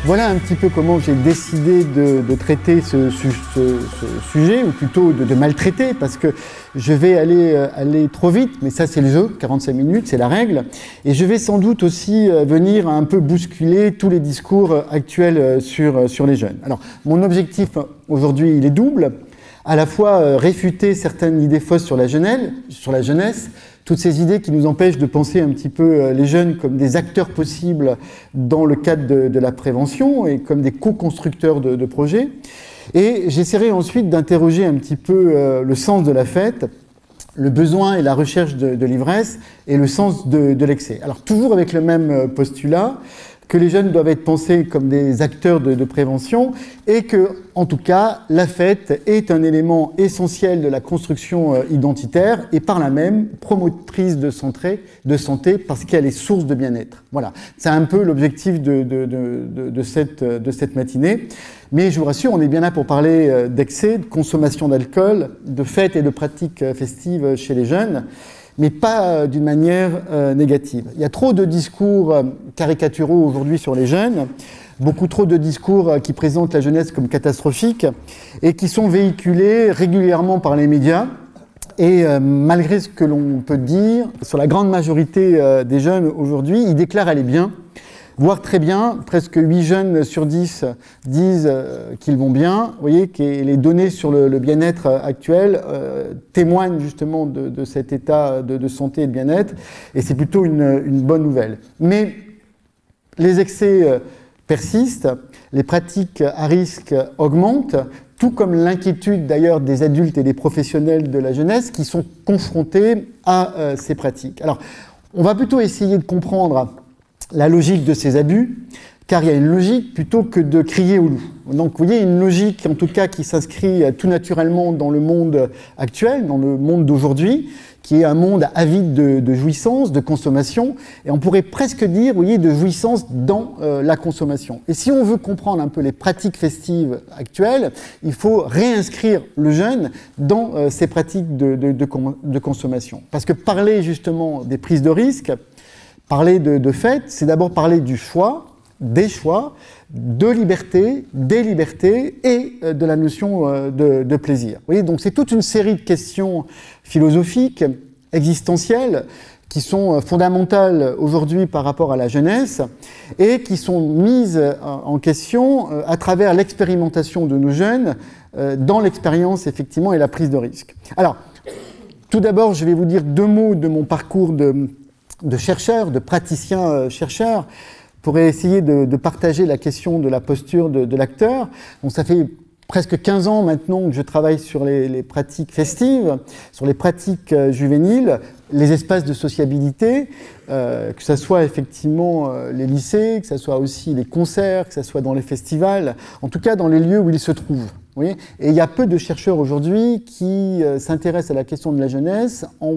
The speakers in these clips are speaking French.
Voilà un petit peu comment j'ai décidé de traiter ce sujet, ou plutôt de maltraiter, parce que je vais aller trop vite, mais ça c'est le jeu, 45 minutes, c'est la règle. Et je vais sans doute aussi venir un peu bousculer tous les discours actuels sur les jeunes. Alors, mon objectif aujourd'hui, il est double. À la fois réfuter certaines idées fausses sur la jeunesse, toutes ces idées qui nous empêchent de penser un petit peu les jeunes comme des acteurs possibles dans le cadre de la prévention et comme des co-constructeurs de projets. Et j'essaierai ensuite d'interroger un petit peu le sens de la fête, le besoin et la recherche de l'ivresse et le sens de l'excès. Alors toujours avec le même postulat, que les jeunes doivent être pensés comme des acteurs de prévention et que, en tout cas, la fête est un élément essentiel de la construction identitaire et par là même promotrice de santé parce qu'elle est source de bien-être. Voilà, c'est un peu l'objectif de cette matinée. Mais je vous rassure, on est bien là pour parler d'excès, de consommation d'alcool, de fêtes et de pratiques festives chez les jeunes, mais pas d'une manière négative. Il y a trop de discours caricaturaux aujourd'hui sur les jeunes, beaucoup trop de discours qui présentent la jeunesse comme catastrophique et qui sont véhiculés régulièrement par les médias. Et malgré ce que l'on peut dire, sur la grande majorité des jeunes aujourd'hui, ils déclarent aller bien, voire très bien. Presque 8 jeunes sur 10 disent qu'ils vont bien. Vous voyez que les données sur le bien-être actuel témoignent justement de cet état de santé et de bien-être, et c'est plutôt une bonne nouvelle. Mais les excès persistent, les pratiques à risque augmentent, tout comme l'inquiétude d'ailleurs des adultes et des professionnels de la jeunesse qui sont confrontés à ces pratiques. Alors, on va plutôt essayer de comprendre la logique de ces abus, car il y a une logique plutôt que de crier au loup. Donc vous voyez, une logique en tout cas qui s'inscrit tout naturellement dans le monde actuel, dans le monde d'aujourd'hui, qui est un monde avide de jouissance, de consommation, et on pourrait presque dire, vous voyez, de jouissance dans la consommation. Et si on veut comprendre un peu les pratiques festives actuelles, il faut réinscrire le jeune dans ces pratiques de consommation. Parce que parler justement des prises de risque, parler de fête, c'est d'abord parler du choix, des choix, de liberté, des libertés et de la notion de plaisir. Vous voyez, donc c'est toute une série de questions philosophiques, existentielles, qui sont fondamentales aujourd'hui par rapport à la jeunesse et qui sont mises en question à travers l'expérimentation de nos jeunes dans l'expérience effectivement et la prise de risque. Alors, tout d'abord, je vais vous dire 2 mots de mon parcours de chercheurs, de praticiens chercheurs, pour essayer de partager la question de la posture de l'acteur. Donc ça fait presque 15 ans maintenant que je travaille sur les pratiques festives, sur les pratiques juvéniles, les espaces de sociabilité, que ce soit effectivement les lycées, que ce soit aussi les concerts, que ce soit dans les festivals, en tout cas dans les lieux où ils se trouvent. Vous voyez, et il y a peu de chercheurs aujourd'hui qui s'intéressent à la question de la jeunesse en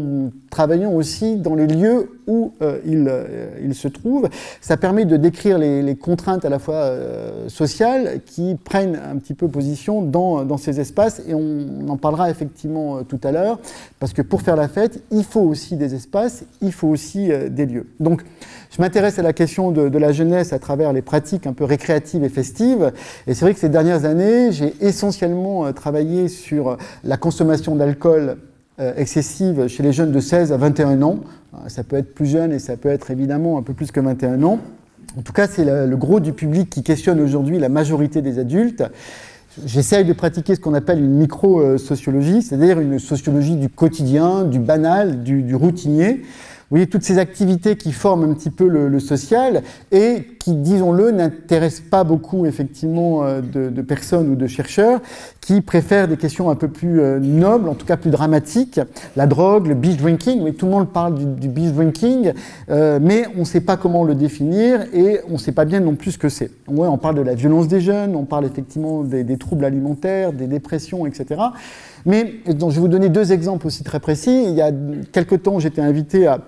travaillant aussi dans les lieux où ils se trouvent. Ça permet de décrire les contraintes à la fois sociales qui prennent un petit peu position dans ces espaces, et on en parlera effectivement tout à l'heure, parce que pour faire la fête, il faut aussi des espaces, il faut aussi des lieux. Donc, je m'intéresse à la question de la jeunesse à travers les pratiques un peu récréatives et festives, et c'est vrai que ces dernières années, j'ai essentiellement travaillé sur la consommation d'alcool excessive chez les jeunes de 16 à 21 ans. Ça peut être plus jeune et ça peut être évidemment un peu plus que 21 ans. En tout cas, c'est le gros du public qui questionne aujourd'hui la majorité des adultes. J'essaye de pratiquer ce qu'on appelle une micro-sociologie, c'est-à-dire une sociologie du quotidien, du banal, du routinier. Vous voyez, toutes ces activités qui forment un petit peu le social et qui, disons-le, n'intéressent pas beaucoup, effectivement, de personnes ou de chercheurs qui préfèrent des questions un peu plus nobles, en tout cas plus dramatiques. La drogue, le binge drinking, oui, tout le monde parle du binge drinking, mais on ne sait pas comment le définir et on ne sait pas bien non plus ce que c'est. Ouais, on parle de la violence des jeunes, on parle effectivement des troubles alimentaires, des dépressions, etc. Mais donc, je vais vous donner 2 exemples aussi très précis. Il y a quelque temps, j'étais invité à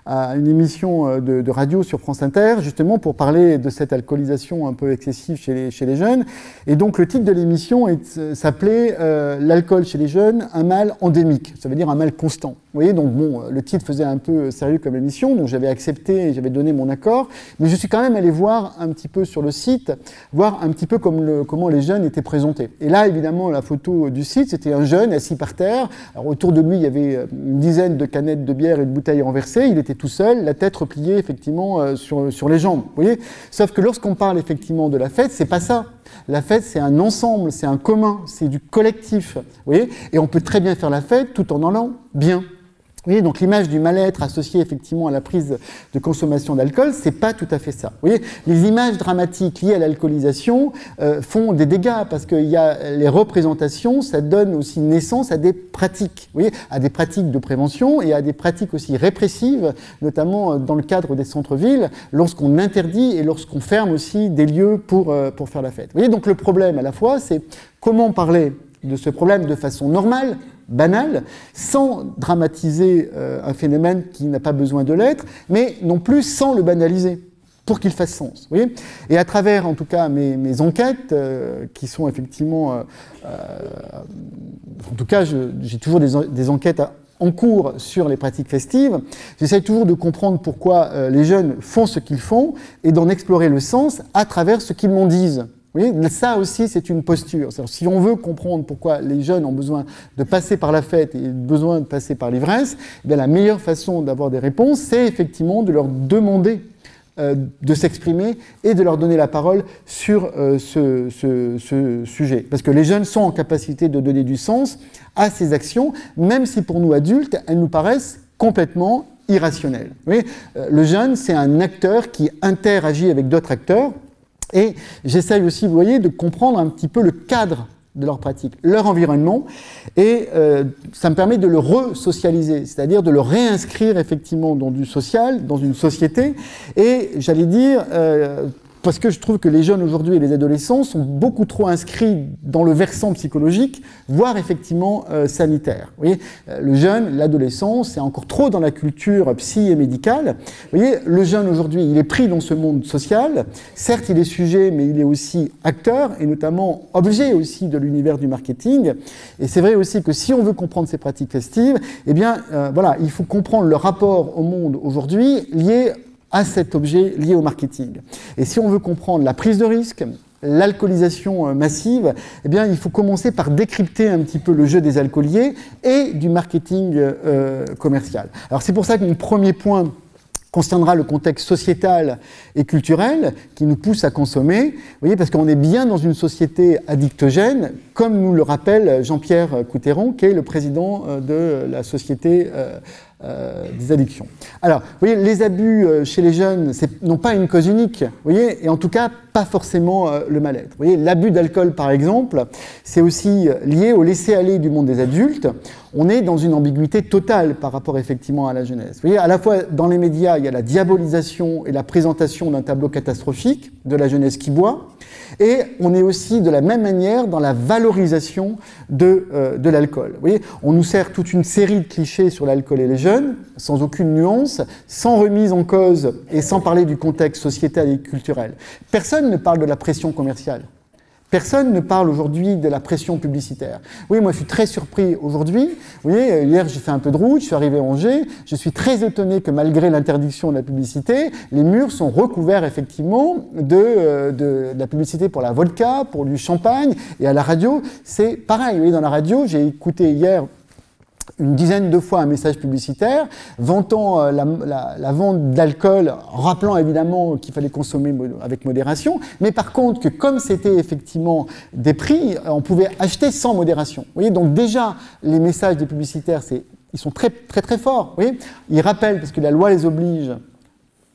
à une émission de radio sur France Inter, justement pour parler de cette alcoolisation un peu excessive chez les jeunes. Et donc le titre de l'émission s'appelait l'alcool chez les jeunes, un mal endémique. Ça veut dire un mal constant. Vous voyez, donc bon, le titre faisait un peu sérieux comme émission, donc j'avais accepté et j'avais donné mon accord, mais je suis quand même allé voir un petit peu sur le site, voir un petit peu comment les jeunes étaient présentés. Et là, évidemment, la photo du site, c'était un jeune assis par terre. Alors autour de lui, il y avait une dizaine de canettes de bière et de bouteilles renversées. Il était tout seul, la tête repliée effectivement sur les jambes. Vous voyez, sauf que lorsqu'on parle effectivement de la fête, c'est pas ça. La fête, c'est un ensemble, c'est un commun, c'est du collectif. Vous voyez, et on peut très bien faire la fête tout en allant bien. Vous voyez, donc l'image du mal-être associée effectivement à la prise de consommation d'alcool, c'est pas tout à fait ça. Vous voyez, les images dramatiques liées à l'alcoolisation font des dégâts parce qu'il y a les représentations, ça donne aussi naissance à des pratiques, vous voyez, à des pratiques de prévention et à des pratiques aussi répressives, notamment dans le cadre des centres-villes, lorsqu'on interdit et lorsqu'on ferme aussi des lieux pour faire la fête. Vous voyez, donc le problème à la fois, c'est comment parler de ce problème de façon normale, banal, sans dramatiser un phénomène qui n'a pas besoin de l'être, mais non plus sans le banaliser, pour qu'il fasse sens. Vous voyez, et à travers, en tout cas, mes enquêtes, qui sont effectivement... en tout cas, j'ai toujours des enquêtes en cours sur les pratiques festives, j'essaie toujours de comprendre pourquoi les jeunes font ce qu'ils font, et d'en explorer le sens à travers ce qu'ils m'en disent. Vous voyez, ça aussi, c'est une posture. Si on veut comprendre pourquoi les jeunes ont besoin de passer par la fête et besoin de passer par l'ivresse, eh bien, la meilleure façon d'avoir des réponses, c'est effectivement de leur demander de s'exprimer et de leur donner la parole sur ce sujet. Parce que les jeunes sont en capacité de donner du sens à ces actions, même si pour nous adultes, elles nous paraissent complètement irrationnelles. Vous voyez, le jeune, c'est un acteur qui interagit avec d'autres acteurs. Et j'essaye aussi, vous voyez, de comprendre un petit peu le cadre de leur pratique, leur environnement, et ça me permet de le re-socialiser, c'est-à-dire de le réinscrire effectivement dans du social, dans une société, et j'allais dire... parce que je trouve que les jeunes aujourd'hui et les adolescents sont beaucoup trop inscrits dans le versant psychologique, voire effectivement sanitaire. Vous voyez, le jeune, l'adolescent, c'est encore trop dans la culture psy et médicale. Vous voyez, le jeune aujourd'hui, il est pris dans ce monde social. Certes, il est sujet, mais il est aussi acteur, et notamment objet aussi de l'univers du marketing. Et c'est vrai aussi que si on veut comprendre ces pratiques festives, eh bien, voilà, il faut comprendre le rapport au monde aujourd'hui lié à cet objet lié au marketing. Et si on veut comprendre la prise de risque, l'alcoolisation massive, eh bien, il faut commencer par décrypter un petit peu le jeu des alcooliers et du marketing commercial. Alors c'est pour ça que mon premier point concernera le contexte sociétal et culturel qui nous pousse à consommer, vous voyez, parce qu'on est bien dans une société addictogène, comme nous le rappelle Jean-Pierre Coutéron, qui est le président de la société des addictions. Alors, vous voyez, les abus chez les jeunes n'ont pas une cause unique, vous voyez, et en tout cas, pas forcément le mal-être. Vous voyez, l'abus d'alcool, par exemple, c'est aussi lié au laisser-aller du monde des adultes. On est dans une ambiguïté totale par rapport effectivement à la jeunesse. Vous voyez, à la fois dans les médias, il y a la diabolisation et la présentation d'un tableau catastrophique de la jeunesse qui boit, et on est aussi de la même manière dans la valorisation de l'alcool. Vous voyez, on nous sert toute une série de clichés sur l'alcool et les jeunes, sans aucune nuance, sans remise en cause et sans parler du contexte sociétal et culturel. Personne ne parle de la pression commerciale. Personne ne parle aujourd'hui de la pression publicitaire. Oui, moi je suis très surpris aujourd'hui. Vous voyez, hier j'ai fait un peu de route, je suis arrivé à Angers, je suis très étonné que malgré l'interdiction de la publicité, les murs sont recouverts effectivement de la publicité pour la vodka, pour du champagne, et à la radio, c'est pareil. Vous voyez, dans la radio, j'ai écouté hier une dizaine de fois un message publicitaire vantant la vente d'alcool, rappelant évidemment qu'il fallait consommer avec modération, mais par contre que comme c'était effectivement des prix, on pouvait acheter sans modération. Vous voyez, donc déjà les messages des publicitaires, ils sont très très très forts. Vous voyez, ils rappellent, parce que la loi les oblige,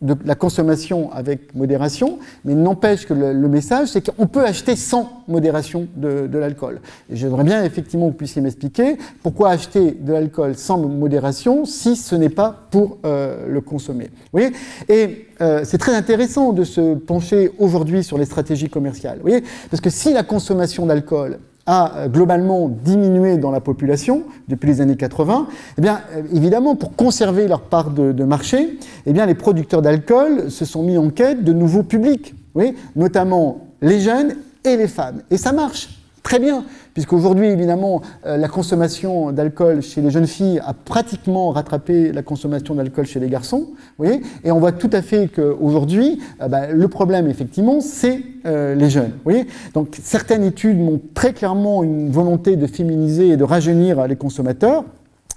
de la consommation avec modération, mais n'empêche que le message, c'est qu'on peut acheter sans modération de l'alcool. Et j'aimerais bien effectivement que vous puissiez m'expliquer pourquoi acheter de l'alcool sans modération si ce n'est pas pour le consommer. Vous voyez, et c'est très intéressant de se pencher aujourd'hui sur les stratégies commerciales. Vous voyez, parce que si la consommation d'alcool a globalement diminué dans la population depuis les années 80, eh bien, évidemment, pour conserver leur part de marché, eh bien, les producteurs d'alcool se sont mis en quête de nouveaux publics, oui, notamment les jeunes et les femmes. Et ça marche très bien, puisqu'aujourd'hui, évidemment, la consommation d'alcool chez les jeunes filles a pratiquement rattrapé la consommation d'alcool chez les garçons. Vous voyez, et on voit tout à fait qu'aujourd'hui, le problème, effectivement, c'est les jeunes. Vous voyez, donc, certaines études montrent très clairement une volonté de féminiser et de rajeunir les consommateurs.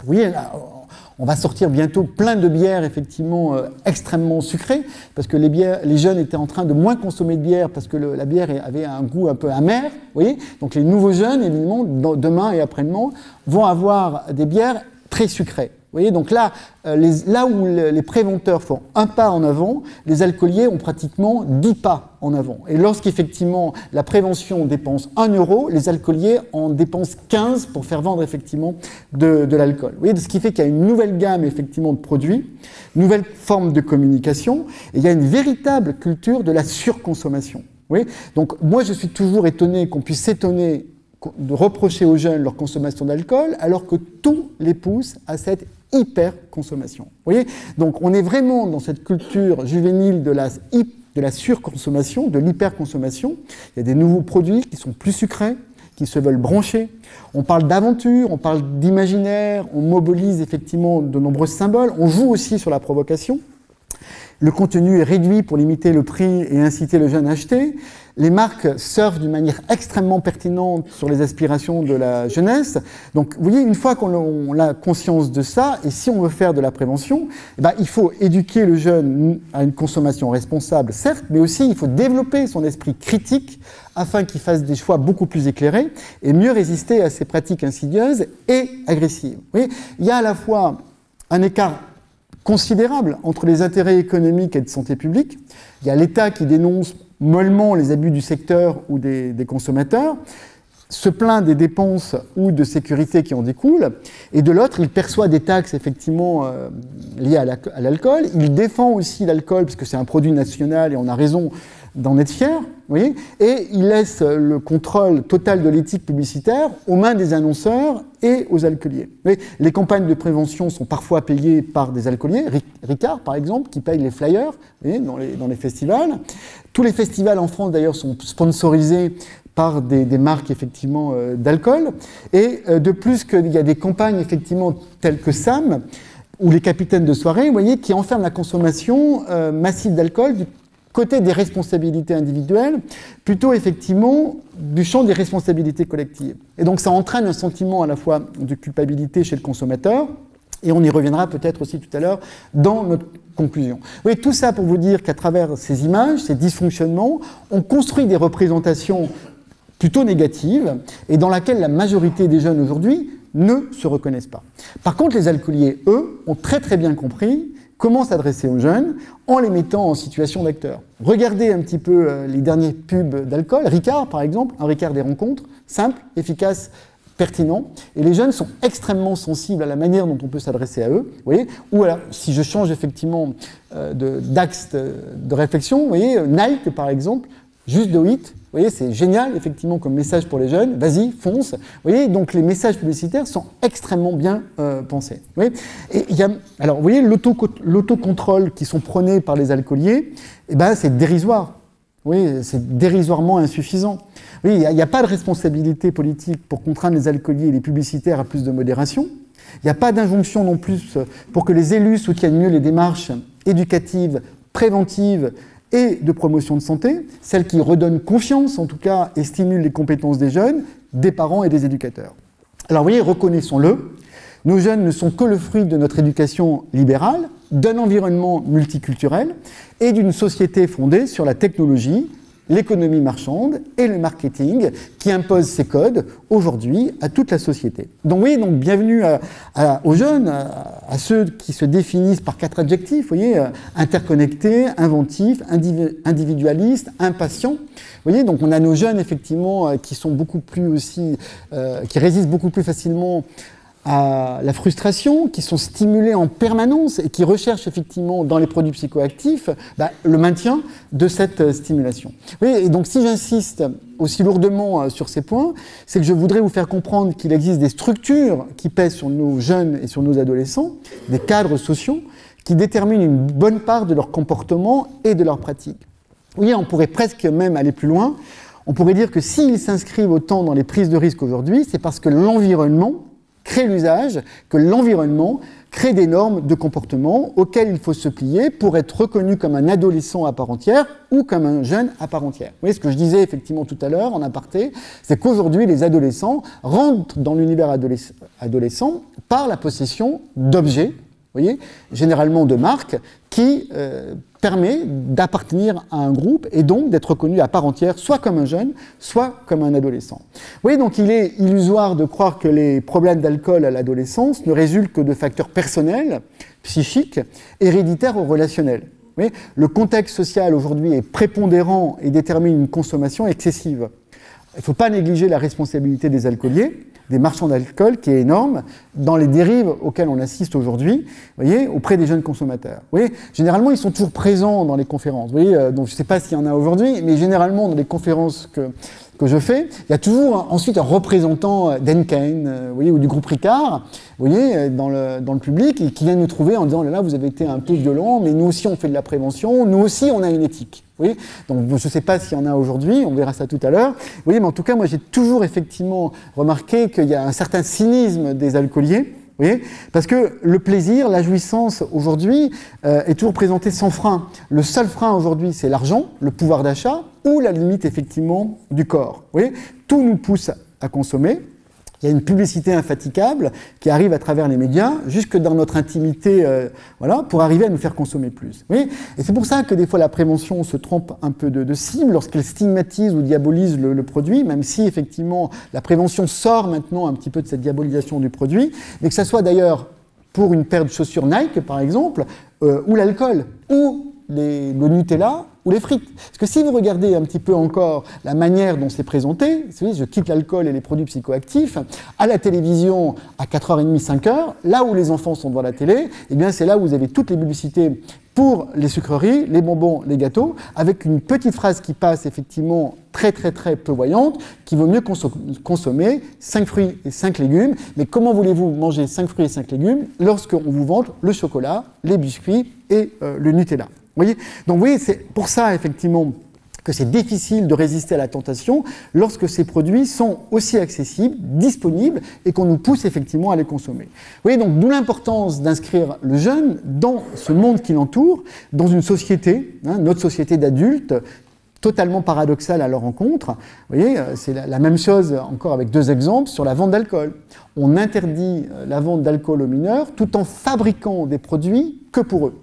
Vous voyez, là, on va sortir bientôt plein de bières, effectivement, extrêmement sucrées, parce que les jeunes étaient en train de moins consommer de bière, parce que la bière avait un goût un peu amer, vous voyez. Donc les nouveaux jeunes, évidemment, demain et après-demain, vont avoir des bières très sucrées. Vous voyez, donc là, là où les préventeurs font un pas en avant, les alcooliers ont pratiquement 10 pas en avant. Et lorsqu'effectivement la prévention dépense 1 €, les alcooliers en dépensent 15 pour faire vendre effectivement de l'alcool. Vous voyez, ce qui fait qu'il y a une nouvelle gamme effectivement de produits, nouvelle forme de communication, et il y a une véritable culture de la surconsommation. Vous voyez, donc moi je suis toujours étonné qu'on puisse s'étonner de reprocher aux jeunes leur consommation d'alcool, alors que tout les pousse à cette hyper-consommation. Vous voyez, donc on est vraiment dans cette culture juvénile de la surconsommation, de l'hyperconsommation. Il y a des nouveaux produits qui sont plus sucrés, qui se veulent brancher. On parle d'aventure, on parle d'imaginaire, on mobilise effectivement de nombreux symboles, on joue aussi sur la provocation. Le contenu est réduit pour limiter le prix et inciter le jeune à acheter. Les marques surfent d'une manière extrêmement pertinente sur les aspirations de la jeunesse. Donc, vous voyez, une fois qu'on a conscience de ça, et si on veut faire de la prévention, eh ben, il faut éduquer le jeune à une consommation responsable, certes, mais aussi il faut développer son esprit critique afin qu'il fasse des choix beaucoup plus éclairés et mieux résister à ces pratiques insidieuses et agressives. Vous voyez, il y a à la fois un écart considérable entre les intérêts économiques et de santé publique. Il y a l'État qui dénonce mollement les abus du secteur ou des consommateurs, se plaint des dépenses ou de sécurité qui en découlent, et de l'autre, il perçoit des taxes effectivement liées à l'alcool. Il défend aussi l'alcool parce que c'est un produit national et on a raison d'en être fier, vous voyez, et il laisse le contrôle total de l'éthique publicitaire aux mains des annonceurs et aux alcooliers. Les campagnes de prévention sont parfois payées par des alcooliers, Ricard par exemple, qui paye les flyers, vous voyez, dans les festivals. Tous les festivals en France d'ailleurs sont sponsorisés par des marques effectivement d'alcool, et de plus qu'il y a des campagnes effectivement telles que SAM, ou les capitaines de soirée, vous voyez, qui enferment la consommation massive d'alcool du côté des responsabilités individuelles, plutôt effectivement du champ des responsabilités collectives. Et donc ça entraîne un sentiment à la fois de culpabilité chez le consommateur, et on y reviendra peut-être aussi tout à l'heure dans notre conclusion. Oui, tout ça pour vous dire qu'à travers ces images, ces dysfonctionnements, on construit des représentations plutôt négatives, et dans laquelle la majorité des jeunes aujourd'hui ne se reconnaissent pas. Par contre, les alcooliers, eux, ont très très bien compris comment s'adresser aux jeunes en les mettant en situation d'acteur. Regardez un petit peu les derniers pubs d'alcool. Ricard, par exemple, un Ricard des rencontres, simple, efficace, pertinent. Et les jeunes sont extrêmement sensibles à la manière dont on peut s'adresser à eux. Vous voyez, ou alors, si je change effectivement d'axe de réflexion, vous voyez, Nike, par exemple, juste do it. Vous voyez, c'est génial, effectivement, comme message pour les jeunes. Vas-y, fonce. Vous voyez, donc les messages publicitaires sont extrêmement bien pensés. Vous voyez, et il y a, alors, vous voyez, l'autocontrôle qui sont prônés par les alcooliers, eh ben, c'est dérisoire. Oui, c'est dérisoirement insuffisant. Oui, il n'y a pas de responsabilité politique pour contraindre les alcooliers et les publicitaires à plus de modération. Il n'y a pas d'injonction non plus pour que les élus soutiennent mieux les démarches éducatives, préventives et de promotion de santé, celles qui redonnent confiance en tout cas et stimulent les compétences des jeunes, des parents et des éducateurs. Alors vous voyez, reconnaissons-le, nos jeunes ne sont que le fruit de notre éducation libérale, d'un environnement multiculturel et d'une société fondée sur la technologie, l'économie marchande et le marketing qui imposent ces codes aujourd'hui à toute la société. Donc oui, donc bienvenue aux jeunes, à ceux qui se définissent par 4 adjectifs, vous voyez, interconnectés, inventifs, individualistes, impatients. Vous voyez, donc on a nos jeunes effectivement qui sont beaucoup plus aussi, qui résistent beaucoup plus facilement à la frustration, qui sont stimulés en permanence et qui recherchent effectivement dans les produits psychoactifs le maintien de cette stimulation. Oui, et donc si j'insiste aussi lourdement sur ces points, c'est que je voudrais vous faire comprendre qu'il existe des structures qui pèsent sur nos jeunes et sur nos adolescents, des cadres sociaux, qui déterminent une bonne part de leur comportement et de leurs pratiques. Oui, on pourrait presque même aller plus loin. On pourrait dire que s'ils s'inscrivent autant dans les prises de risque aujourd'hui, c'est parce que l'environnement crée l'usage, que l'environnement crée des normes de comportement auxquelles il faut se plier pour être reconnu comme un adolescent à part entière ou comme un jeune à part entière. Vous voyez, ce que je disais effectivement tout à l'heure en aparté, c'est qu'aujourd'hui les adolescents rentrent dans l'univers adolescent par la possession d'objets, vous voyez, généralement de marques, qui permet d'appartenir à un groupe et donc d'être reconnu à part entière, soit comme un jeune, soit comme un adolescent. Vous voyez, donc il est illusoire de croire que les problèmes d'alcool à l'adolescence ne résultent que de facteurs personnels, psychiques, héréditaires ou relationnels. Vous voyez, le contexte social aujourd'hui est prépondérant et détermine une consommation excessive. Il ne faut pas négliger la responsabilité des alcooliers, des marchands d'alcool, qui est énorme, dans les dérives auxquelles on assiste aujourd'hui, voyez, auprès des jeunes consommateurs. Vous voyez, généralement, ils sont toujours présents dans les conférences. Vous voyez, donc je ne sais pas s'il y en a aujourd'hui, mais généralement, dans les conférences que je fais, il y a toujours ensuite un représentant d'Henken, vous voyez, ou du groupe Ricard, vous voyez, dans le public, et qui vient nous trouver en disant, là, vous avez été un peu violent, mais nous aussi, on fait de la prévention, nous aussi, on a une éthique. Vous voyez, donc je ne sais pas s'il y en a aujourd'hui, on verra ça tout à l'heure. Vous voyez, mais en tout cas, moi, j'ai toujours effectivement remarqué qu'il y a un certain cynisme des alcooliers. Vous voyez, parce que le plaisir, la jouissance aujourd'hui est toujours présenté sans frein. Le seul frein aujourd'hui, c'est l'argent, le pouvoir d'achat ou la limite effectivement du corps. Vous voyez, tout nous pousse à consommer. Il y a une publicité infatigable qui arrive à travers les médias, jusque dans notre intimité, voilà, pour arriver à nous faire consommer plus. Oui, et c'est pour ça que des fois la prévention se trompe un peu de cible lorsqu'elle stigmatise ou diabolise le produit, même si effectivement la prévention sort maintenant un petit peu de cette diabolisation du produit, mais que ça soit d'ailleurs pour une paire de chaussures Nike par exemple, ou l'alcool, ou le Nutella, ou les frites. Parce que si vous regardez un petit peu encore la manière dont c'est présenté, vous savez, je quitte l'alcool et les produits psychoactifs, à la télévision à 4h30, 5h, là où les enfants sont devant la télé, eh bien c'est là où vous avez toutes les publicités pour les sucreries, les bonbons, les gâteaux, avec une petite phrase qui passe effectivement très peu voyante, qu'il vaut mieux consommer 5 fruits et 5 légumes. Mais comment voulez-vous manger 5 fruits et 5 légumes lorsqu'on vous vante le chocolat, les biscuits et le Nutella? Vous voyez, donc vous voyez, c'est pour ça effectivement que c'est difficile de résister à la tentation lorsque ces produits sont aussi accessibles, disponibles et qu'on nous pousse effectivement à les consommer. Vous voyez, donc d'où l'importance d'inscrire le jeune dans ce monde qui l'entoure, dans une société, notre société d'adultes, totalement paradoxale à leur rencontre. Vous voyez, c'est la même chose encore avec 2 exemples sur la vente d'alcool. On interdit la vente d'alcool aux mineurs tout en fabriquant des produits que pour eux.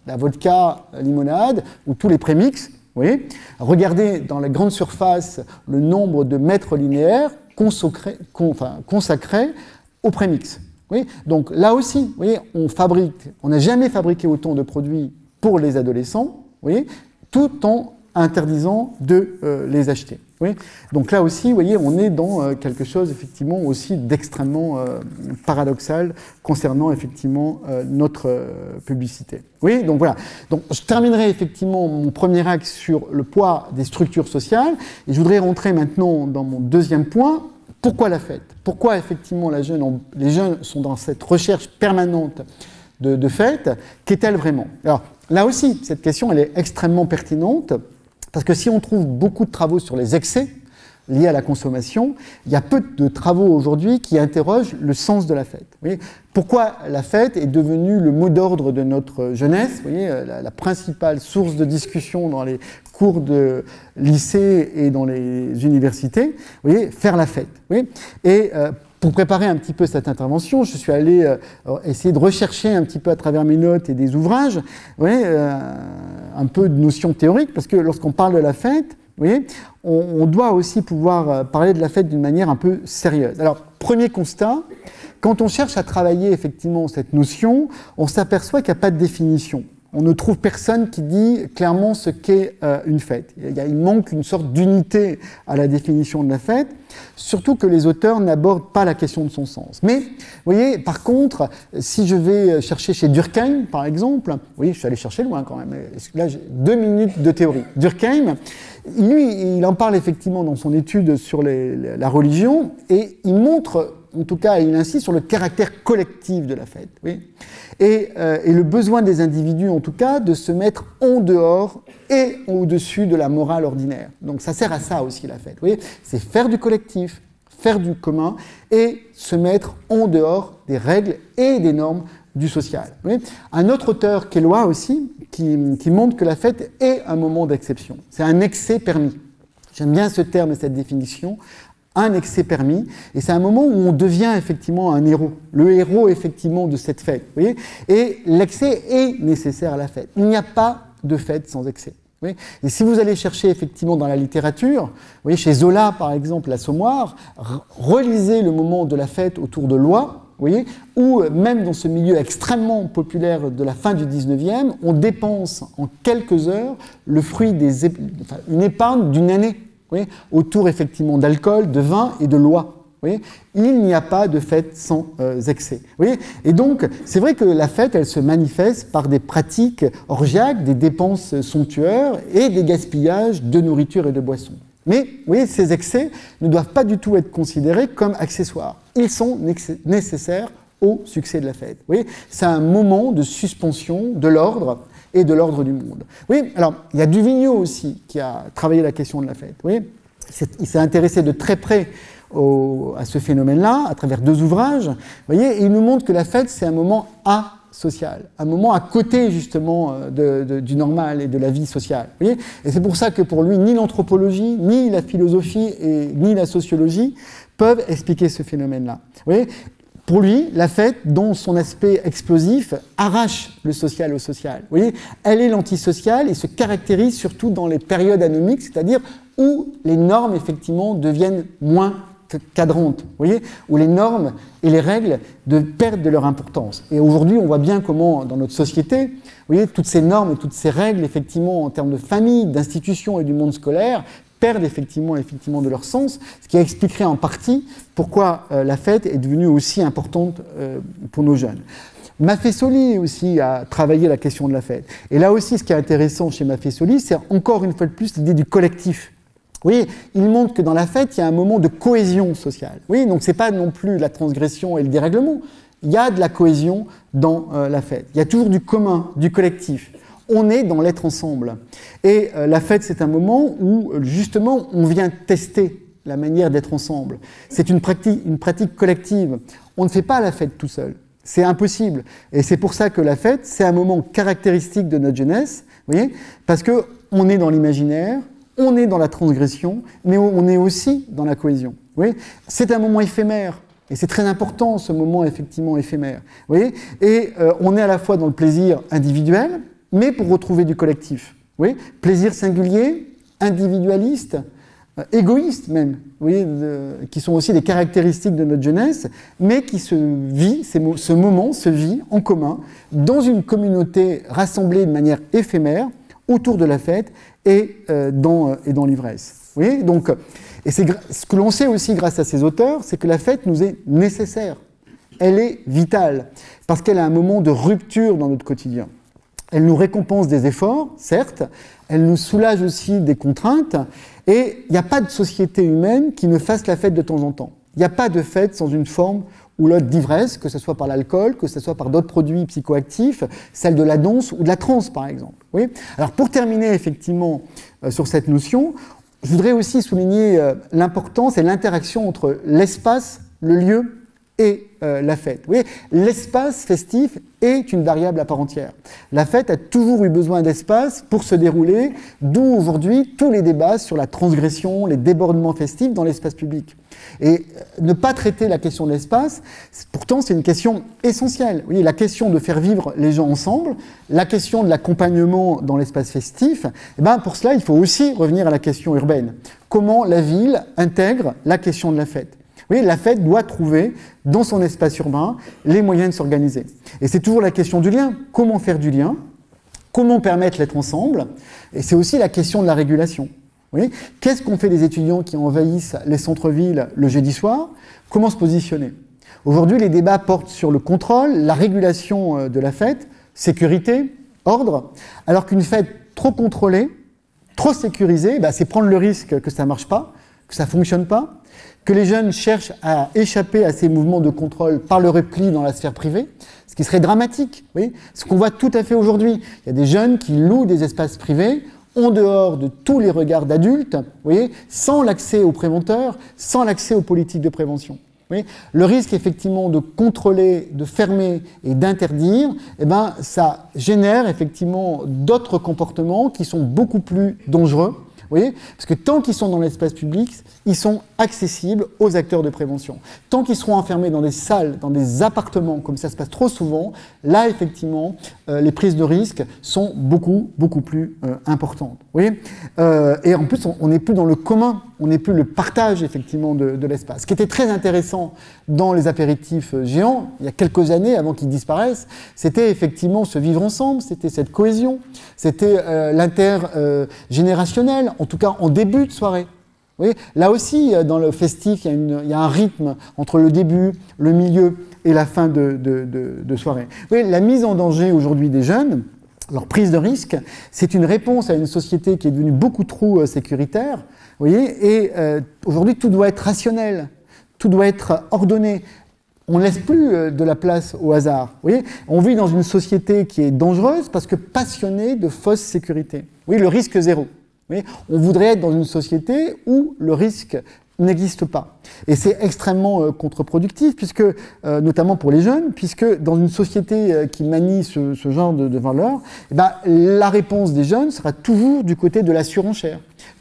La vodka, la limonade ou tous les prémix. Vous voyez, regardez dans les grandes surfaces le nombre de mètres linéaires consacrés au prémix. Vous voyez, donc là aussi, vous voyez, on n'a jamais fabriqué autant de produits pour les adolescents, vous voyez, tout en interdisant de les acheter. Oui. Donc là aussi, vous voyez, on est dans quelque chose effectivement aussi d'extrêmement paradoxal concernant effectivement notre publicité. Oui, donc voilà. Donc je terminerai effectivement mon premier axe sur le poids des structures sociales et je voudrais rentrer maintenant dans mon deuxième point. Pourquoi la fête? Pourquoi effectivement les jeunes sont dans cette recherche permanente de fête? Qu'est-elle vraiment? Alors là aussi, cette question elle est extrêmement pertinente. Parce que si on trouve beaucoup de travaux sur les excès liés à la consommation, il y a peu de travaux aujourd'hui qui interrogent le sens de la fête. Vous voyez, pourquoi la fête est devenue le mot d'ordre de notre jeunesse, vous voyez, la principale source de discussion dans les cours de lycée et dans les universités, vous voyez, faire la fête. Vous voyez, et pour préparer un petit peu cette intervention, je suis allé essayer de rechercher un petit peu à travers mes notes et des ouvrages, vous voyez, un peu de notions théoriques, parce que lorsqu'on parle de la fête, vous voyez, on doit aussi pouvoir parler de la fête d'une manière un peu sérieuse. Alors, premier constat, quand on cherche à travailler effectivement cette notion, on s'aperçoit qu'il n'y a pas de définition. On ne trouve personne qui dit clairement ce qu'est une fête. Il manque une sorte d'unité à la définition de la fête, surtout que les auteurs n'abordent pas la question de son sens. Mais, vous voyez, par contre, si je vais chercher chez Durkheim, par exemple, oui, je suis allé chercher loin quand même, là j'ai 2 minutes de théorie. Durkheim, lui, il en parle effectivement dans son étude sur la religion, et il montre, en tout cas, il insiste sur le caractère collectif de la fête. Oui. Et le besoin des individus, en tout cas, de se mettre en dehors et au-dessus de la morale ordinaire. Donc ça sert à ça aussi, la fête. Vous voyez, c'est faire du collectif, faire du commun et se mettre en dehors des règles et des normes du social. Vous voyez, un autre auteur, Kellois aussi, qui montre que la fête est un moment d'exception. C'est un excès permis. J'aime bien ce terme et cette définition. Un excès permis, et c'est un moment où on devient effectivement un héros, le héros effectivement de cette fête, vous voyez, et l'excès est nécessaire à la fête. Il n'y a pas de fête sans excès. Vous voyez, et si vous allez chercher effectivement dans la littérature, vous voyez, chez Zola par exemple, l'Assommoir, relisez le moment de la fête autour de Lois, vous voyez, ou même dans ce milieu extrêmement populaire de la fin du 19e, on dépense en quelques heures le fruit une épargne d'une année. Oui, autour effectivement d'alcool, de vin et de loi. Oui, il n'y a pas de fête sans excès. Oui, et donc, c'est vrai que la fête, elle se manifeste par des pratiques orgiaques, des dépenses somptuaires et des gaspillages de nourriture et de boissons. Mais, vous voyez, ces excès ne doivent pas du tout être considérés comme accessoires. Ils sont nécessaires au succès de la fête. Oui, c'est un moment de suspension de l'ordre et de l'ordre du monde. Oui, alors, il y a Duvigneau aussi qui a travaillé la question de la fête. Oui, il s'est intéressé de très près à ce phénomène-là, à travers 2 ouvrages. Vous voyez, et il nous montre que la fête, c'est un moment asocial, un moment à côté, justement, du normal et de la vie sociale. Vous voyez, et c'est pour ça que pour lui, ni l'anthropologie, ni la philosophie, ni la sociologie peuvent expliquer ce phénomène-là. Vous voyez, pour lui, la fête, dans son aspect explosif, arrache le social au social. Vous voyez, elle est l'antisociale et se caractérise surtout dans les périodes anomiques, c'est-à-dire où les normes, effectivement, deviennent moins cadrantes. Vous voyez, où les normes et les règles perdent de leur importance. Et aujourd'hui, on voit bien comment, dans notre société, vous voyez, toutes ces normes et toutes ces règles, effectivement, en termes de famille, d'institutions et du monde scolaire, perdent effectivement de leur sens, ce qui expliquerait en partie pourquoi la fête est devenue aussi importante pour nos jeunes. Maffesoli aussi a travaillé la question de la fête. Et là aussi, ce qui est intéressant chez Maffesoli, c'est encore une fois de plus l'idée du collectif. Vous voyez, il montre que dans la fête, il y a un moment de cohésion sociale. Oui, donc c'est pas non plus la transgression et le dérèglement. Il y a de la cohésion dans la fête. Il y a toujours du commun, du collectif. On est dans l'être ensemble. Et la fête, c'est un moment où, justement, on vient tester la manière d'être ensemble. C'est une pratique collective. On ne fait pas la fête tout seul. C'est impossible. Et c'est pour ça que la fête, c'est un moment caractéristique de notre jeunesse, vous voyez, parce qu'on est dans l'imaginaire, on est dans la transgression, mais on est aussi dans la cohésion. Vous voyez, c'est un moment éphémère. Et c'est très important, ce moment effectivement éphémère. Vous voyez, et on est à la fois dans le plaisir individuel, mais pour retrouver du collectif. Oui, plaisir singulier, individualiste, égoïste même, vous voyez, qui sont aussi des caractéristiques de notre jeunesse, mais qui se vit, ce moment se vit en commun, dans une communauté rassemblée de manière éphémère, autour de la fête et dans l'ivresse. Vous voyez, donc, et ce que l'on sait aussi grâce à ces auteurs, c'est que la fête nous est nécessaire. Elle est vitale, parce qu'elle a un moment de rupture dans notre quotidien. Elle nous récompense des efforts, certes, elle nous soulage aussi des contraintes, et il n'y a pas de société humaine qui ne fasse la fête de temps en temps. Il n'y a pas de fête sans une forme ou l'autre d'ivresse, que ce soit par l'alcool, que ce soit par d'autres produits psychoactifs, celle de la danse ou de la transe, par exemple. Oui. Alors, pour terminer effectivement sur cette notion, je voudrais aussi souligner l'importance et l'interaction entre l'espace, le lieu et la fête. Vous voyez, l'espace festif est une variable à part entière. La fête a toujours eu besoin d'espace pour se dérouler, d'où aujourd'hui tous les débats sur la transgression, les débordements festifs dans l'espace public. Et ne pas traiter la question de l'espace, pourtant c'est une question essentielle. Vous voyez, la question de faire vivre les gens ensemble, la question de l'accompagnement dans l'espace festif, et ben pour cela il faut aussi revenir à la question urbaine. Comment la ville intègre la question de la fête? Oui, la fête doit trouver, dans son espace urbain, les moyens de s'organiser. Et c'est toujours la question du lien. Comment faire du lien comment permettre l'être ensemble? Et c'est aussi la question de la régulation. Oui. Qu'est-ce qu'on fait des étudiants qui envahissent les centres-villes le jeudi soir? Comment se positionner? Aujourd'hui, les débats portent sur le contrôle, la régulation de la fête, sécurité, ordre, alors qu'une fête trop contrôlée, trop sécurisée, c'est prendre le risque que ça ne marche pas, que ça ne fonctionne pas, que les jeunes cherchent à échapper à ces mouvements de contrôle par le repli dans la sphère privée, ce qui serait dramatique. Oui, ce qu'on voit tout à fait aujourd'hui. Il y a des jeunes qui louent des espaces privés en dehors de tous les regards d'adultes, sans l'accès aux préventeurs, sans l'accès aux politiques de prévention. Oui, le risque effectivement de contrôler, de fermer et d'interdire, ça génère effectivement d'autres comportements qui sont beaucoup plus dangereux. Vous voyez, parce que tant qu'ils sont dans l'espace public, ils sont accessibles aux acteurs de prévention. Tant qu'ils seront enfermés dans des salles, dans des appartements, comme ça se passe trop souvent, là, effectivement, les prises de risques sont beaucoup plus importantes. Vous voyez, et en plus, on n'est plus dans le commun, on n'est plus le partage, effectivement, de l'espace. Ce qui était très intéressant dans les apéritifs géants, il y a quelques années, avant qu'ils disparaissent, c'était effectivement ce vivre ensemble, c'était cette cohésion, c'était l'intergénérationnel, en tout cas en début de soirée. Vous voyez, là aussi, dans le festif, il y a un rythme entre le début, le milieu et la fin de soirée. Vous voyez, la mise en danger aujourd'hui des jeunes, leur prise de risque, c'est une réponse à une société qui est devenue beaucoup trop sécuritaire. Vous voyez, et aujourd'hui, tout doit être rationnel, tout doit être ordonné. On ne laisse plus de la place au hasard. Vous voyez, on vit dans une société qui est dangereuse parce que passionnée de fausse sécurité. Oui, le risque zéro. Oui, on voudrait être dans une société où le risque n'existe pas. Et c'est extrêmement contre-productif, puisque, notamment pour les jeunes, puisque dans une société qui manie ce genre de valeurs, la réponse des jeunes sera toujours du côté de la surenchère.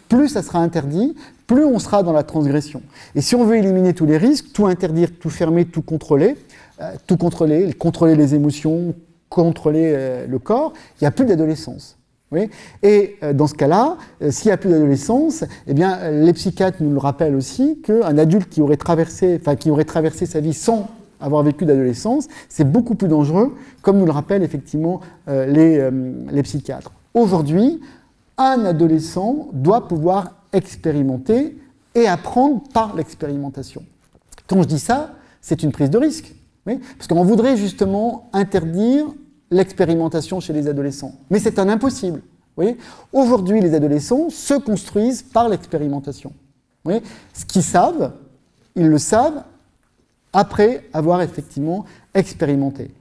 Plus ça sera interdit, plus on sera dans la transgression. Et si on veut éliminer tous les risques, tout interdire, tout fermer, tout contrôler les émotions, contrôler le corps, il n'y a plus d'adolescence. Oui. Et dans ce cas-là, s'il n'y a plus d'adolescence, les psychiatres nous le rappellent aussi qu'un adulte qui aurait traversé sa vie sans avoir vécu d'adolescence, c'est beaucoup plus dangereux, comme nous le rappellent effectivement les psychiatres. Aujourd'hui, un adolescent doit pouvoir expérimenter et apprendre par l'expérimentation. Quand je dis ça, c'est une prise de risque. Oui, parce qu'on voudrait justement interdire l'expérimentation chez les adolescents. Mais c'est un impossible. Aujourd'hui, les adolescents se construisent par l'expérimentation. Ce qu'ils savent, ils le savent après avoir effectivement expérimenté.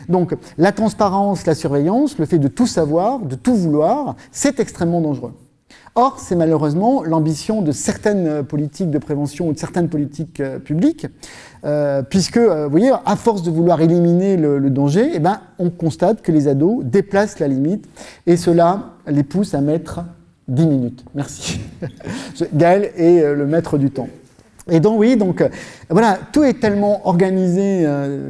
Donc, la transparence, la surveillance, le fait de tout savoir, de tout vouloir, c'est extrêmement dangereux. Or, c'est malheureusement l'ambition de certaines politiques de prévention ou de certaines politiques publiques, puisque, vous voyez, à force de vouloir éliminer le danger, on constate que les ados déplacent la limite, et cela les pousse à mettre 10 minutes. Merci. Gaël est le maître du temps. Et donc, oui, voilà, tout est tellement organisé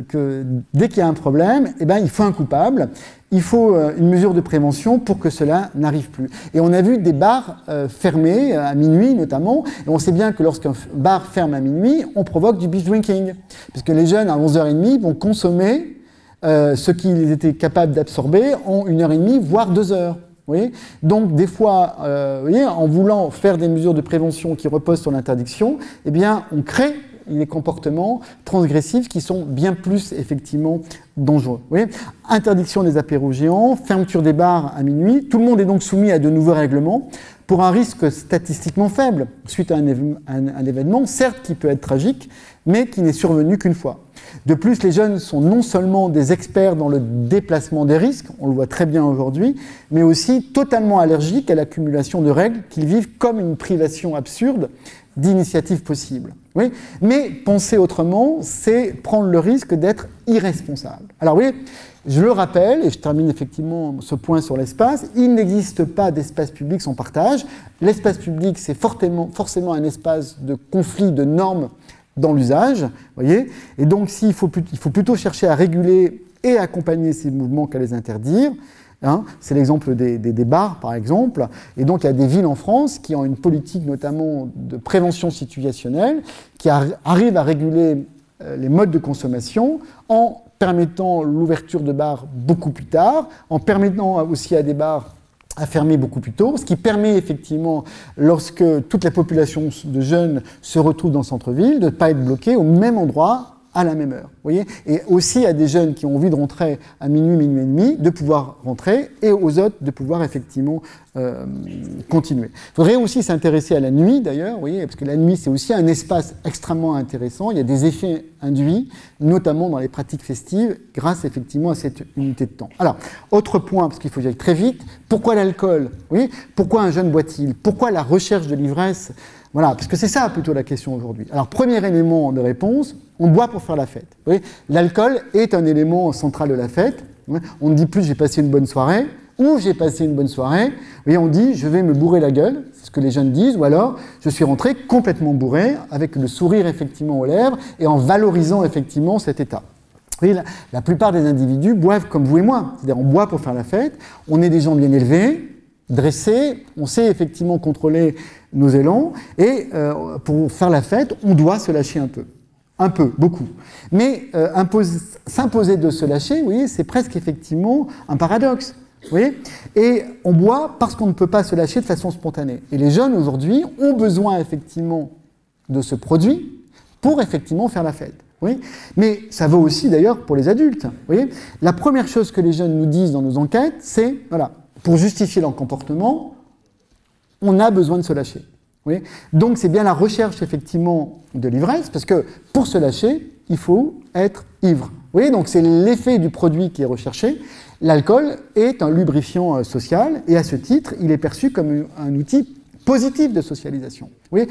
que dès qu'il y a un problème, il faut un coupable. Il faut une mesure de prévention pour que cela n'arrive plus. Et on a vu des bars fermés à minuit notamment, et on sait bien que lorsqu'un bar ferme à minuit, on provoque du binge drinking, puisque les jeunes à 11h30 vont consommer ce qu'ils étaient capables d'absorber en 1h30, voire 2 heures. Oui. Donc des fois, en voulant faire des mesures de prévention qui reposent sur l'interdiction, on crée des comportements transgressifs qui sont bien plus effectivement dangereux. Oui. Interdiction des apéros géants, fermeture des bars à minuit, tout le monde est donc soumis à de nouveaux règlements pour un risque statistiquement faible suite à un événement, certes qui peut être tragique, mais qui n'est survenu qu'une fois. De plus, les jeunes sont non seulement des experts dans le déplacement des risques, on le voit très bien aujourd'hui, mais aussi totalement allergiques à l'accumulation de règles qu'ils vivent comme une privation absurde d'initiatives possibles. Oui, mais penser autrement, c'est prendre le risque d'être irresponsable. Alors oui, je le rappelle, et je termine effectivement ce point sur l'espace, il n'existe pas d'espace public sans partage. L'espace public, c'est forcément un espace de conflit de normes dans l'usage, voyez. Et donc, il faut plutôt chercher à réguler et accompagner ces mouvements qu'à les interdire. C'est l'exemple des bars, par exemple. Et donc, il y a des villes en France qui ont une politique notamment de prévention situationnelle, qui arrivent à réguler les modes de consommation en permettant l'ouverture de bars beaucoup plus tard, en permettant aussi à des bars à fermer beaucoup plus tôt, ce qui permet effectivement, lorsque toute la population de jeunes se retrouve dans le centre-ville, de ne pas être bloqués au même endroit à la même heure. Vous voyez, et aussi à des jeunes qui ont envie de rentrer à minuit, minuit et demi, de pouvoir rentrer, et aux autres de pouvoir effectivement continuer. Il faudrait aussi s'intéresser à la nuit d'ailleurs, vous voyez, parce que la nuit c'est aussi un espace extrêmement intéressant, il y a des effets induits, notamment dans les pratiques festives, grâce effectivement à cette unité de temps. Alors, autre point, parce qu'il faut y aller très vite, pourquoi l'alcool? Oui, pourquoi un jeune boit-il? Pourquoi la recherche de l'ivresse? Voilà, parce que c'est ça plutôt la question aujourd'hui. Alors, premier élément de réponse, on boit pour faire la fête. Oui, l'alcool est un élément central de la fête. On ne dit plus j'ai passé une bonne soirée, ou j'ai passé une bonne soirée. Oui, on dit je vais me bourrer la gueule, c'est ce que les jeunes disent, ou alors je suis rentré complètement bourré, avec le sourire effectivement aux lèvres, et en valorisant effectivement cet état. Oui, la plupart des individus boivent comme vous et moi, c'est-à-dire on boit pour faire la fête, on est des gens bien élevés, dressés, on sait effectivement contrôler nos élans, et pour faire la fête, on doit se lâcher un peu. Un peu, beaucoup. Mais s'imposer de se lâcher, vous voyez, c'est presque effectivement un paradoxe. Vous voyez, et on boit parce qu'on ne peut pas se lâcher de façon spontanée. Et les jeunes aujourd'hui ont besoin effectivement de ce produit pour effectivement faire la fête. Oui, mais ça vaut aussi d'ailleurs pour les adultes. Vous voyez, la première chose que les jeunes nous disent dans nos enquêtes, c'est voilà, pour justifier leur comportement, on a besoin de se lâcher. Oui, donc c'est bien la recherche effectivement de l'ivresse, parce que pour se lâcher, il faut être ivre. Oui, donc c'est l'effet du produit qui est recherché. L'alcool est un lubrifiant social et à ce titre, il est perçu comme un outil positif de socialisation. Oui,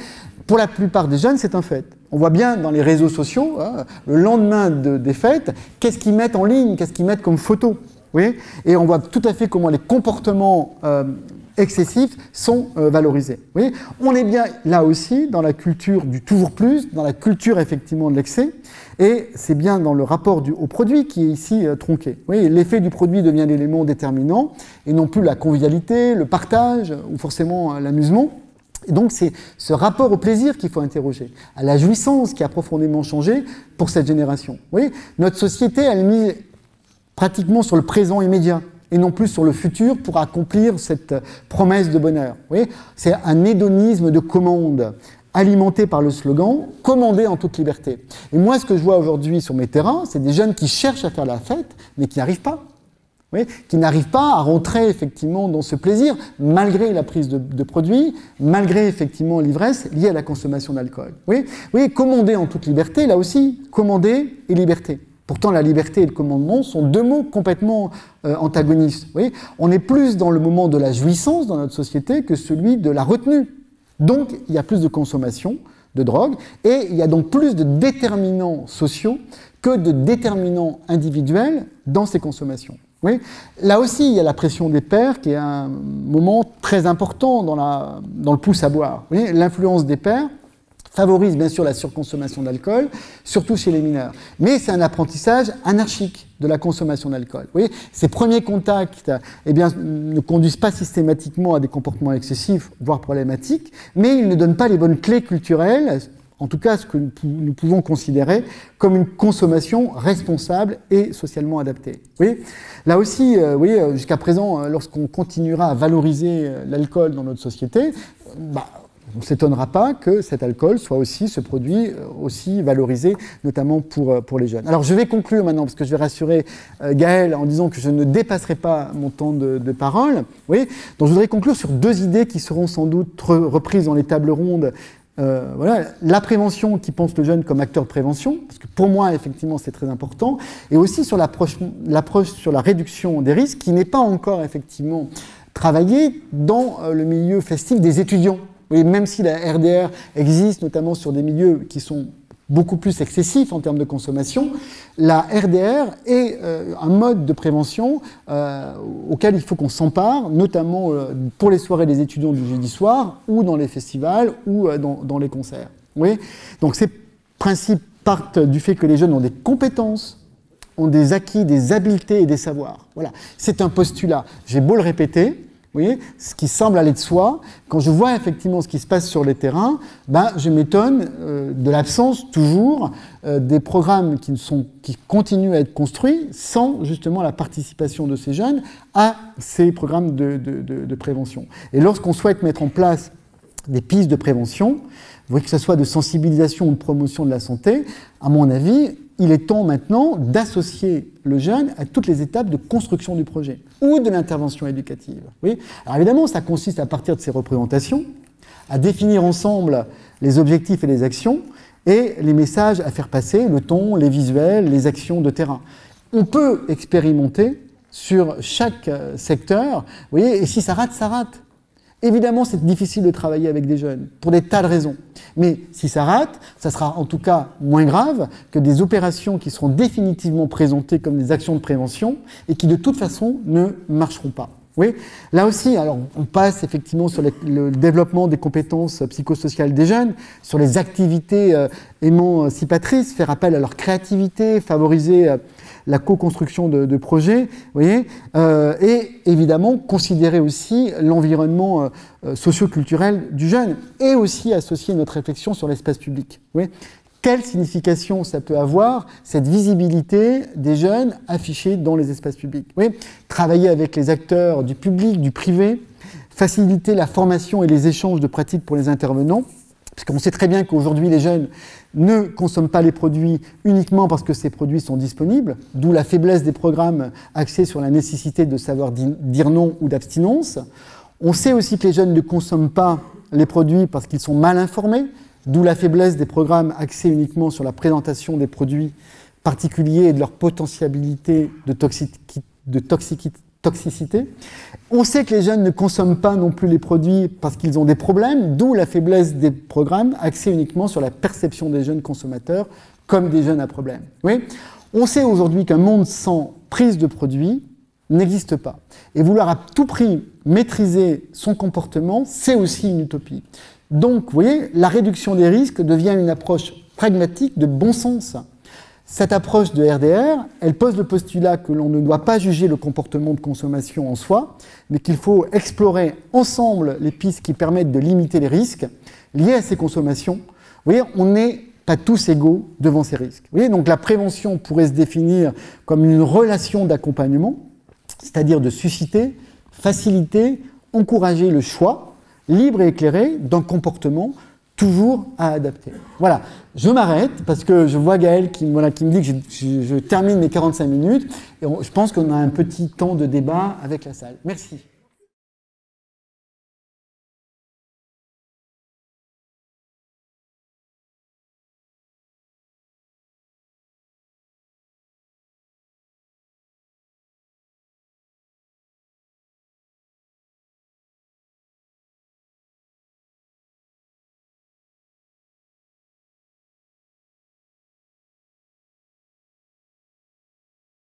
pour la plupart des jeunes, c'est un fait. On voit bien dans les réseaux sociaux, hein, le lendemain des fêtes, qu'est-ce qu'ils mettent en ligne, qu'est-ce qu'ils mettent comme photo. Oui, et on voit tout à fait comment les comportements excessifs sont valorisés. Vous voyez, on est bien là aussi dans la culture du toujours plus, dans la culture effectivement de l'excès, et c'est bien dans le rapport au produit qui est ici tronqué. Vous voyez, l'effet du produit devient l'élément déterminant, et non plus la convivialité, le partage, ou forcément l'amusement. Et donc c'est ce rapport au plaisir qu'il faut interroger, à la jouissance qui a profondément changé pour cette génération. Vous voyez, notre société, elle mise pratiquement sur le présent immédiat, et non plus sur le futur pour accomplir cette promesse de bonheur. Vous voyez, c'est un hédonisme de commande, alimenté par le slogan « commander en toute liberté ». Et moi, ce que je vois aujourd'hui sur mes terrains, c'est des jeunes qui cherchent à faire la fête, mais qui n'y arrivent pas. Oui, qui n'arrivent pas à rentrer effectivement dans ce plaisir, malgré la prise de produits, malgré effectivement l'ivresse liée à la consommation d'alcool. Oui, commander en toute liberté, là aussi, commander et liberté. Pourtant, la liberté et le commandement sont deux mots complètement antagonistes. Vous voyez, on est plus dans le moment de la jouissance dans notre société que celui de la retenue. Donc, il y a plus de consommation de drogue et il y a donc plus de déterminants sociaux que de déterminants individuels dans ces consommations. Oui. Là aussi, il y a la pression des pairs qui est un moment très important dans le pouce à boire. L'influence des pairs favorise bien sûr la surconsommation d'alcool, surtout chez les mineurs. Mais c'est un apprentissage anarchique de la consommation d'alcool. Vous voyez, ces premiers contacts ne conduisent pas systématiquement à des comportements excessifs, voire problématiques, mais ils ne donnent pas les bonnes clés culturelles, en tout cas ce que nous pouvons considérer comme une consommation responsable et socialement adaptée. Oui. Là aussi, jusqu'à présent, lorsqu'on continuera à valoriser l'alcool dans notre société, on ne s'étonnera pas que cet alcool soit aussi, ce produit, aussi valorisé, notamment pour les jeunes. Alors je vais conclure maintenant, parce que je vais rassurer Gaël en disant que je ne dépasserai pas mon temps de parole. Oui. Donc je voudrais conclure sur deux idées qui seront sans doute reprises dans les tables rondes. La prévention qui pense le jeune comme acteur de prévention, parce que pour moi, effectivement, c'est très important, et aussi sur l'approche sur la réduction des risques, qui n'est pas encore, effectivement, travaillée dans le milieu festif des étudiants. Oui, même si la RDR existe, notamment sur des milieux qui sont beaucoup plus excessifs en termes de consommation, la RDR est un mode de prévention auquel il faut qu'on s'empare, notamment pour les soirées des étudiants du jeudi soir, ou dans les festivals, ou dans les concerts. Oui. Donc ces principes partent du fait que les jeunes ont des compétences, ont des acquis, des habiletés et des savoirs. Voilà. C'est un postulat. J'ai beau le répéter, Vous voyez, ce qui semble aller de soi, quand je vois effectivement ce qui se passe sur les terrains, ben, je m'étonne de l'absence toujours des programmes qui continuent à être construits sans justement la participation de ces jeunes à ces programmes de prévention. Et lorsqu'on souhaite mettre en place des pistes de prévention, vous voyez, que ce soit de sensibilisation ou de promotion de la santé, à mon avis, il est temps maintenant d'associer le jeune à toutes les étapes de construction du projet ou de l'intervention éducative. Oui. Alors évidemment, ça consiste à partir de ces représentations, à définir ensemble les objectifs et les actions et les messages à faire passer, le ton, les visuels, les actions de terrain. On peut expérimenter sur chaque secteur, vous voyez, et si ça rate, ça rate. Évidemment, c'est difficile de travailler avec des jeunes, pour des tas de raisons. Mais si ça rate, ça sera en tout cas moins grave que des opérations qui seront définitivement présentées comme des actions de prévention et qui de toute façon ne marcheront pas. Oui. Là aussi, alors, on passe effectivement sur le développement des compétences psychosociales des jeunes, sur les activités émancipatrices, faire appel à leur créativité, favoriser la co-construction de projets, vous voyez, et évidemment considérer aussi l'environnement socio-culturel du jeune et aussi associer notre réflexion sur l'espace public. Vous voyez. Quelle signification ça peut avoir, cette visibilité des jeunes affichés dans les espaces publics. Oui. Travailler avec les acteurs du public, du privé, faciliter la formation et les échanges de pratiques pour les intervenants, parce qu'on sait très bien qu'aujourd'hui les jeunes ne consomment pas les produits uniquement parce que ces produits sont disponibles, d'où la faiblesse des programmes axés sur la nécessité de savoir dire non ou d'abstinence. On sait aussi que les jeunes ne consomment pas les produits parce qu'ils sont mal informés, d'où la faiblesse des programmes axés uniquement sur la présentation des produits particuliers et de leur potentialité de toxicité. On sait que les jeunes ne consomment pas non plus les produits parce qu'ils ont des problèmes, d'où la faiblesse des programmes axés uniquement sur la perception des jeunes consommateurs comme des jeunes à problème. Oui. On sait aujourd'hui qu'un monde sans prise de produits n'existe pas. Et vouloir à tout prix maîtriser son comportement, c'est aussi une utopie. Donc, vous voyez, la réduction des risques devient une approche pragmatique de bon sens. Cette approche de RDR, elle pose le postulat que l'on ne doit pas juger le comportement de consommation en soi, mais qu'il faut explorer ensemble les pistes qui permettent de limiter les risques liés à ces consommations. Vous voyez, on n'est pas tous égaux devant ces risques. Vous voyez, donc la prévention pourrait se définir comme une relation d'accompagnement, c'est-à-dire de susciter, faciliter, encourager le choix libre et éclairé d'un comportement toujours à adapter. Voilà, je m'arrête parce que je vois Gaël qui me dit que je termine mes 45 minutes et je pense qu'on a un petit temps de débat avec la salle. Merci.